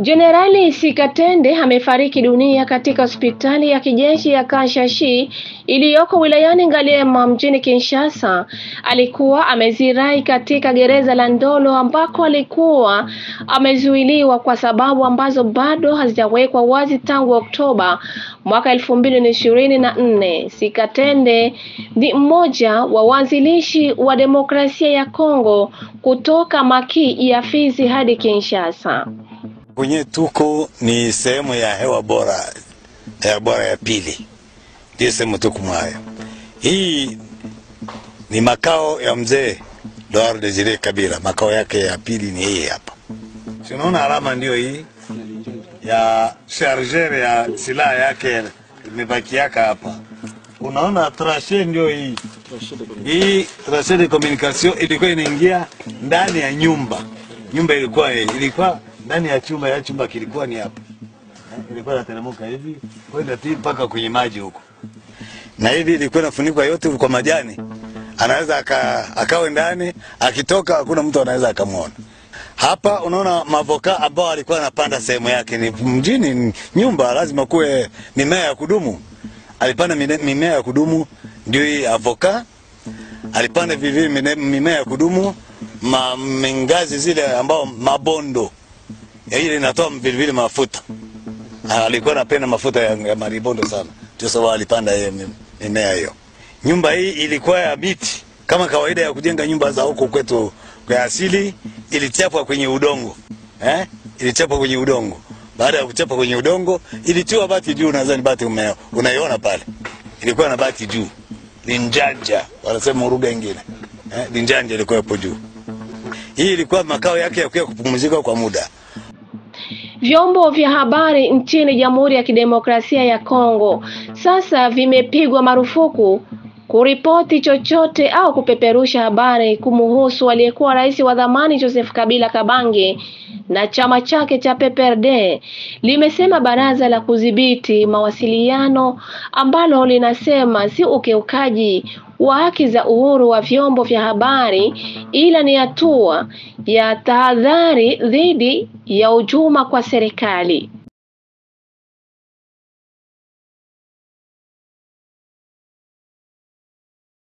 Jenerali Sikatende amefariki dunia katika hospitali ya kijeshi ya Kashashi iliyoko wilayani Ngaliema mjini Kinshasa. Alikuwa amezirai katika gereza la Ndolo ambako alikuwa amezuiliwa kwa sababu ambazo bado hazijawekwa wazi tangu Oktoba mwaka 2024. Sikatende ni mmoja wa waanzilishi wa demokrasia ya Kongo kutoka Maki ya Fizi hadi Kinshasa. Kwenye tuko ni sehemu ya hewa bora ya pili. Ndiyo sehemu tuko mwayo. Hii ni makao ya mzee Laurent Desire Kabila. Makao yake ya pili ni hii hapa. Unaona alama ndio hii ya charger ya silaha yake imebaki hapa. Unaona trachet ndio hii. Hii trachet de communication ilikuwa inaingia ndani ya nyumba. Nyumba ilikuwa ndani ya chumba kilikuwa ni hapa. Ilikuwa inateremka hivi kwenda mpaka kwenye maji huko. Na hivi ilikuwa inafunikwa yote kwa majani. Anaweza akawe ndani, akitoka hakuna mtu anaweza akamuona. Hapa unaona mavoka ambao alikuwa anapanda sehemu yake ni mjini nyumba lazima kuwe mimea ya kudumu. Alipanda mimea ya kudumu ndio hii avoka. Alipanda vivi mimea ya kudumu mengazi zile ambao mabondo. Ile inatoa vile mafuta. Alikuwa anapenda mafuta ya maribondo sana. Ndio sababu alipanda mimea hiyo. Nyumba hii ilikuwa ya miti. Kama kawaida ya kujenga nyumba za huko kwetu kwa asili, ilichapwa kwenye udongo. Ilichapwa kwenye udongo. Baada ya kuchapa kwenye udongo, ilitiwa bati juu, nadhani bati unaiona pale. Ilikuwa na bati juu. Linjanja, wanasema lugha nyingine. Linjanja ilikuwa hapo juu. Hii ilikuwa makao yake ya kupumzika kwa muda. Vyombo vya habari nchini Jamhuri ya Kidemokrasia ya Kongo sasa vimepigwa marufuku kuripoti chochote au kupeperusha habari kumuhusu aliyekuwa rais wa zamani Joseph Kabila Kabange na chama chake cha PPRD, limesema baraza la kudhibiti mawasiliano ambalo linasema si ukiukaji wa haki za uhuru wa vyombo vya habari, ila ni hatua ya tahadhari dhidi ya hujuma kwa serikali.